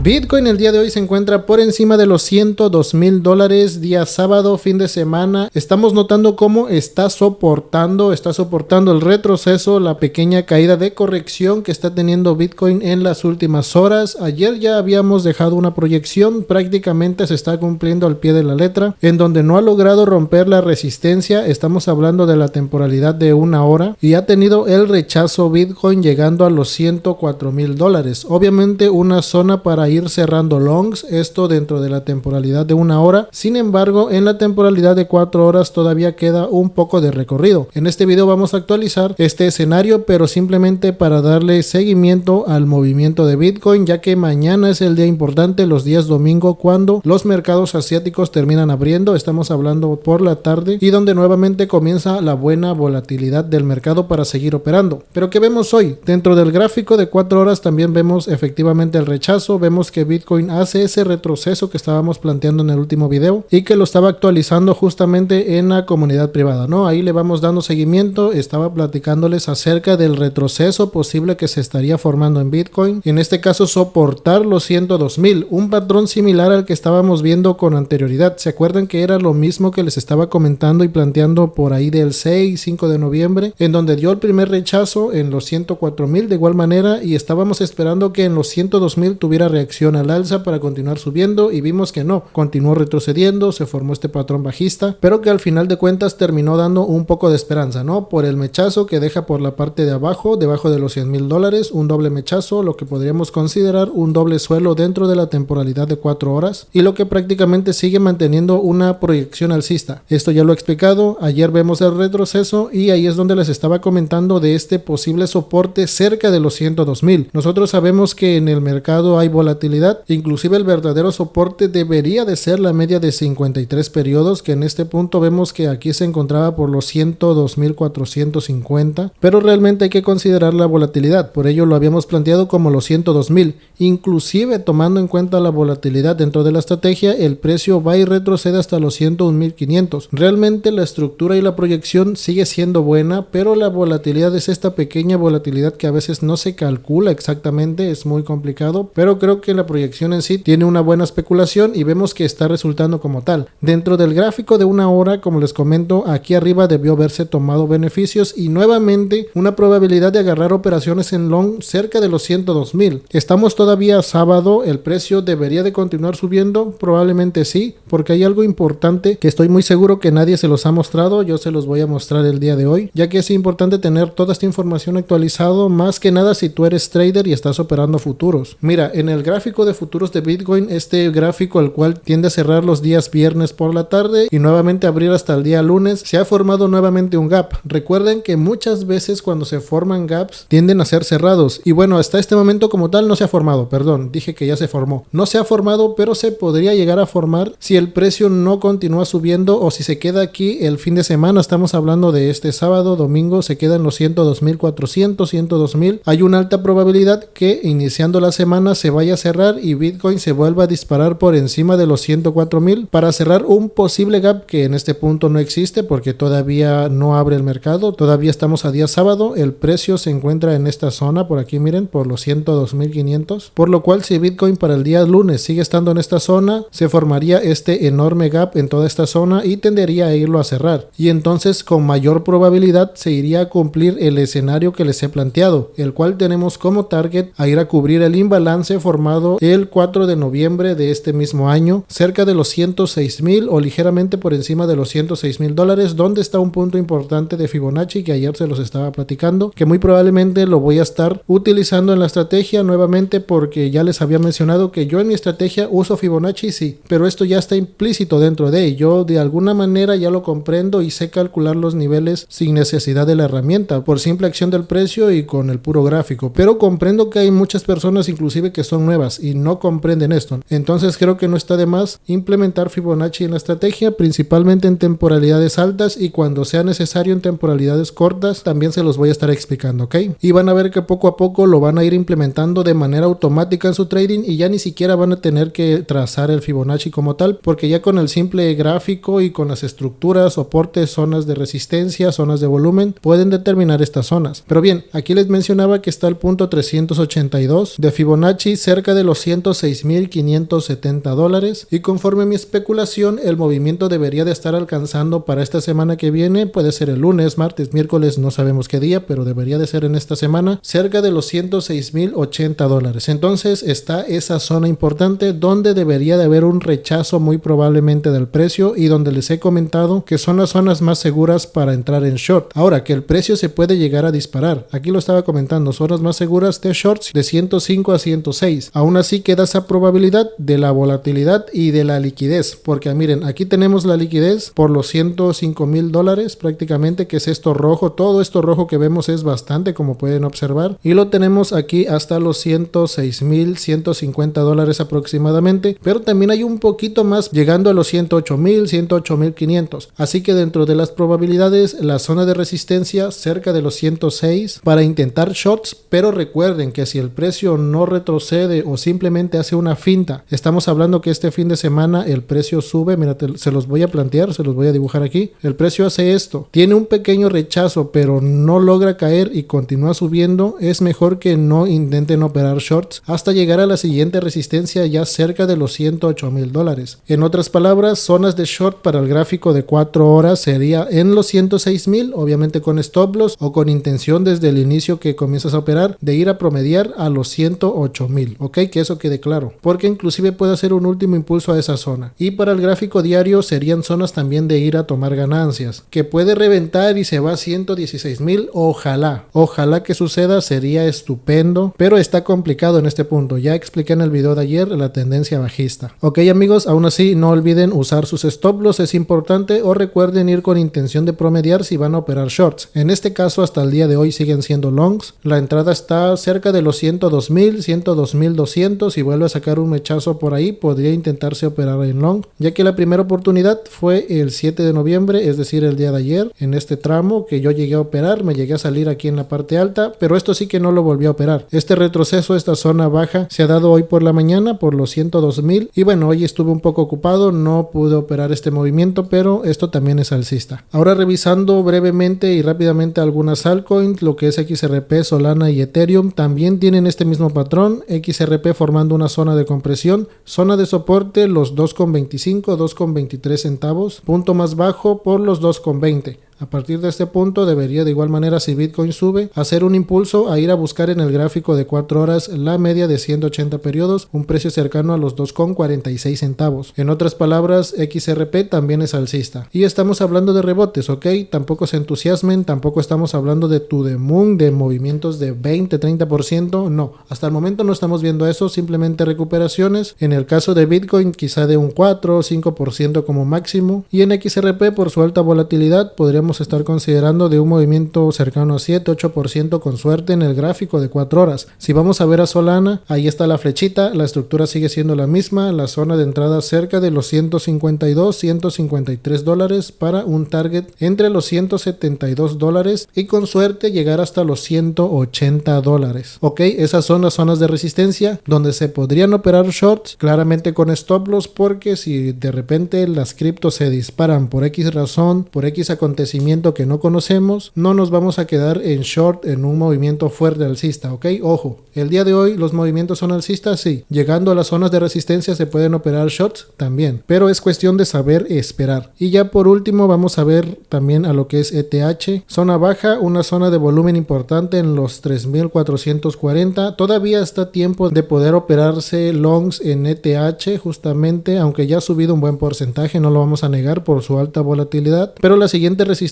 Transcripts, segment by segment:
Bitcoin el día de hoy se encuentra por encima de los $102,000 día sábado, fin de semana. Estamos notando cómo está soportando el retroceso, la pequeña caída de corrección que está teniendo Bitcoin en las últimas horas. Ayer ya habíamos dejado una proyección, prácticamente se está cumpliendo al pie de la letra, en donde no ha logrado romper la resistencia. Estamos hablando de la temporalidad de una hora y ha tenido el rechazo Bitcoin llegando a los $104,000. Obviamente una zona para ir cerrando longs, esto dentro de la temporalidad de una hora. Sin embargo, en la temporalidad de 4 horas todavía queda un poco de recorrido. En este video vamos a actualizar este escenario, pero simplemente para darle seguimiento al movimiento de Bitcoin, ya que mañana es el día importante, los días domingo, cuando los mercados asiáticos terminan abriendo. Estamos hablando por la tarde y donde nuevamente comienza la buena volatilidad del mercado para seguir operando. Pero ¿qué vemos hoy? Dentro del gráfico de 4 horas también vemos efectivamente el rechazo. Vemos que Bitcoin hace ese retroceso que estábamos planteando en el último video y que lo estaba actualizando justamente en la comunidad privada, ¿no? Ahí le vamos dando seguimiento. Estaba platicándoles acerca del retroceso posible que se estaría formando en Bitcoin, y en este caso soportar los 102,000, un patrón similar al que estábamos viendo con anterioridad. ¿Se acuerdan que era lo mismo que les estaba comentando y planteando por ahí del 5 de noviembre, en donde dio el primer rechazo en los 104,000 de igual manera, y estábamos esperando que en los 102,000 tuviera reacción al alza para continuar subiendo, y vimos que no, continuó retrocediendo, se formó este patrón bajista, pero que al final de cuentas terminó dando un poco de esperanza, ¿no? Por el mechazo que deja por la parte de abajo, debajo de los $100,000, un doble mechazo, lo que podríamos considerar un doble suelo dentro de la temporalidad de 4 horas, y lo que prácticamente sigue manteniendo una proyección alcista. Esto ya lo he explicado. Ayer vemos el retroceso y ahí es donde les estaba comentando de este posible soporte cerca de los 102,000. Nosotros sabemos que en el mercado hay volatilidad, inclusive el verdadero soporte debería de ser la media de 53 periodos, que en este punto vemos que aquí se encontraba por los 102,450, pero realmente hay que considerar la volatilidad. Por ello lo habíamos planteado como los 102,000. Inclusive tomando en cuenta la volatilidad dentro de la estrategia, el precio va y retrocede hasta los 101,500. Realmente la estructura y la proyección sigue siendo buena, pero la volatilidad es esta pequeña volatilidad que a veces no se calcula exactamente, es muy complicado, pero creo que la proyección en sí tiene una buena especulación y vemos que está resultando como tal. Dentro del gráfico de una hora, como les comento, aquí arriba debió haberse tomado beneficios y nuevamente una probabilidad de agarrar operaciones en long cerca de los 102,000. Estamos todavía sábado, el precio debería de continuar subiendo, probablemente sí, porque hay algo importante que estoy muy seguro que nadie se los ha mostrado. Yo se los voy a mostrar el día de hoy, ya que es importante tener toda esta información actualizado, más que nada si tú eres trader y estás operando futuros. Mira, en el gráfico de futuros de Bitcoin, este gráfico el cual tiende a cerrar los días viernes por la tarde y nuevamente abrir hasta el día lunes, se ha formado nuevamente un gap. Recuerden que muchas veces cuando se forman gaps tienden a ser cerrados, y bueno, hasta este momento como tal no se ha formado, perdón, dije que ya se formó, no se ha formado, pero se podría llegar a formar si el precio no continúa subiendo o si se queda aquí el fin de semana. Estamos hablando de este sábado, domingo, se quedan los 102,400, 102,000. Hay una alta probabilidad que iniciando la semana se vaya a cerrar y Bitcoin se vuelva a disparar por encima de los 104,000 para cerrar un posible gap que en este punto no existe porque todavía no abre el mercado, todavía estamos a día sábado, el precio se encuentra en esta zona por aquí, miren, por los 102,500, por lo cual si Bitcoin para el día lunes sigue estando en esta zona, se formaría este enorme gap en toda esta zona y tendería a irlo a cerrar, y entonces con mayor probabilidad se iría a cumplir el escenario que les he planteado, el cual tenemos como target a ir a cubrir el imbalance formado el 4 de noviembre de este mismo año, cerca de los 106,000 o ligeramente por encima de los $106,000, donde está un punto importante de Fibonacci que ayer se los estaba platicando, que muy probablemente lo voy a estar utilizando en la estrategia nuevamente, porque ya les había mencionado que yo en mi estrategia uso Fibonacci, sí, pero esto ya está implícito dentro de ello, de alguna manera ya lo comprendo y sé calcular los niveles sin necesidad de la herramienta, por simple acción del precio y con el puro gráfico, pero comprendo que hay muchas personas inclusive que son nuevas y no comprenden esto, entonces creo que no está de más implementar Fibonacci en la estrategia, principalmente en temporalidades altas, y cuando sea necesario en temporalidades cortas también se los voy a estar explicando, ¿ok? Y van a ver que poco a poco lo van a ir implementando de manera automática en su trading y ya ni siquiera van a tener que trazar el Fibonacci como tal, porque ya con el simple gráfico y con las estructuras, soportes, zonas de resistencia, zonas de volumen, pueden determinar estas zonas. Pero bien, aquí les mencionaba que está el punto 382 de Fibonacci cerca cerca de los 106.570 dólares, y conforme a mi especulación el movimiento debería de estar alcanzando para esta semana que viene, puede ser el lunes, martes, miércoles, no sabemos qué día, pero debería de ser en esta semana, cerca de los 106.080 dólares. Entonces está esa zona importante donde debería de haber un rechazo muy probablemente del precio, y donde les he comentado que son las zonas más seguras para entrar en short. Ahora, que el precio se puede llegar a disparar, aquí lo estaba comentando, zonas más seguras de shorts de 105 a 106. Aún así queda esa probabilidad de la volatilidad y de la liquidez, porque miren, aquí tenemos la liquidez por los 105.000 dólares prácticamente, que es esto rojo. Todo esto rojo que vemos es bastante, como pueden observar, y lo tenemos aquí hasta los 106.150 dólares aproximadamente, pero también hay un poquito más llegando a los 108.000, 108.500. Así que dentro de las probabilidades, la zona de resistencia cerca de los 106 para intentar shorts, pero recuerden que si el precio no retrocede o simplemente hace una finta, estamos hablando que este fin de semana el precio sube, mira, se los voy a plantear, se los voy a dibujar aquí. El precio hace esto, tiene un pequeño rechazo pero no logra caer y continúa subiendo. Es mejor que no intenten operar shorts hasta llegar a la siguiente resistencia ya cerca de los 108.000 dólares. En otras palabras, zonas de short para el gráfico de 4 horas sería en los 106.000, obviamente con stop loss o con intención desde el inicio que comienzas a operar de ir a promediar a los 108.000, ok, que eso quede claro, porque inclusive puede hacer un último impulso a esa zona. Y para el gráfico diario serían zonas también de ir a tomar ganancias, que puede reventar y se va a 116.000, ojalá que suceda, sería estupendo, pero está complicado en este punto. Ya expliqué en el video de ayer la tendencia bajista. Ok amigos, aún así no olviden usar sus stop loss, es importante, o recuerden ir con intención de promediar si van a operar shorts. En este caso hasta el día de hoy siguen siendo longs, la entrada está cerca de los 102.000, 102.200, y vuelve a sacar un mechazo por ahí, podría intentarse operar en long, ya que la primera oportunidad fue el 7 de noviembre, es decir el día de ayer, en este tramo que yo llegué a operar, me llegué a salir aquí en la parte alta, pero esto sí que no lo volví a operar. Este retroceso, esta zona baja se ha dado hoy por la mañana por los 102.000, y bueno, hoy estuve un poco ocupado, no pude operar este movimiento, pero esto también es alcista. Ahora revisando brevemente y rápidamente algunas altcoins, lo que es XRP, Solana y Ethereum también tienen este mismo patrón. XRP formando una zona de compresión, zona de soporte los 2,25, 2,23 centavos, punto más bajo por los 2,20. A partir de este punto debería de igual manera, si Bitcoin sube, hacer un impulso a ir a buscar en el gráfico de 4 horas la media de 180 periodos, un precio cercano a los 2,46 centavos. En otras palabras, XRP también es alcista. Y estamos hablando de rebotes, ¿ok? Tampoco se entusiasmen, tampoco estamos hablando de to the moon, de movimientos de 20, 30%, no. Hasta el momento no estamos viendo eso, simplemente recuperaciones. En el caso de Bitcoin quizá de un 4 o 5% como máximo. Y en XRP por su alta volatilidad podríamos estar considerando de un movimiento cercano a 7-8% con suerte en el gráfico de 4 horas. Si vamos a ver a Solana, ahí está la flechita, la estructura sigue siendo la misma, la zona de entrada cerca de los 152-153 dólares para un target entre los 172 dólares y con suerte llegar hasta los 180 dólares. Ok, esas son las zonas de resistencia donde se podrían operar shorts, claramente con stop loss, porque si de repente las criptos se disparan por X razón, por X acontecimiento que no conocemos, no nos vamos a quedar en short en un movimiento fuerte alcista, ok, ojo, el día de hoy los movimientos son alcistas, sí, llegando a las zonas de resistencia se pueden operar shorts también, pero es cuestión de saber esperar. Y ya por último vamos a ver también a lo que es ETH, zona baja, una zona de volumen importante en los 3.440, todavía está tiempo de poder operarse longs en ETH justamente, aunque ya ha subido un buen porcentaje, no lo vamos a negar por su alta volatilidad, pero la siguiente resistencia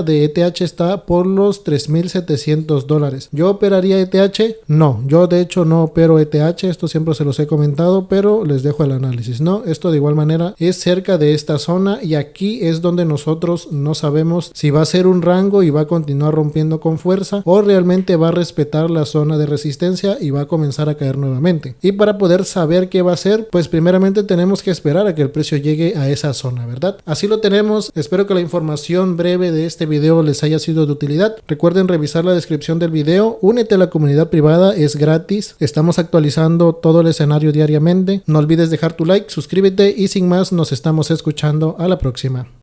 de ETH está por los 3.700 dólares. ¿Yo operaría ETH? No, yo de hecho no opero ETH, esto siempre se los he comentado, pero les dejo el análisis, ¿no? Esto de igual manera es cerca de esta zona y aquí es donde nosotros no sabemos si va a ser un rango y va a continuar rompiendo con fuerza o realmente va a respetar la zona de resistencia y va a comenzar a caer nuevamente. Y para poder saber qué va a hacer, pues primeramente tenemos que esperar a que el precio llegue a esa zona, ¿verdad? Así lo tenemos. Espero que la información breve de este video les haya sido de utilidad. Recuerden revisar la descripción del video, únete a la comunidad privada, es gratis, estamos actualizando todo el escenario diariamente. No olvides dejar tu like, suscríbete y sin más nos estamos escuchando a la próxima.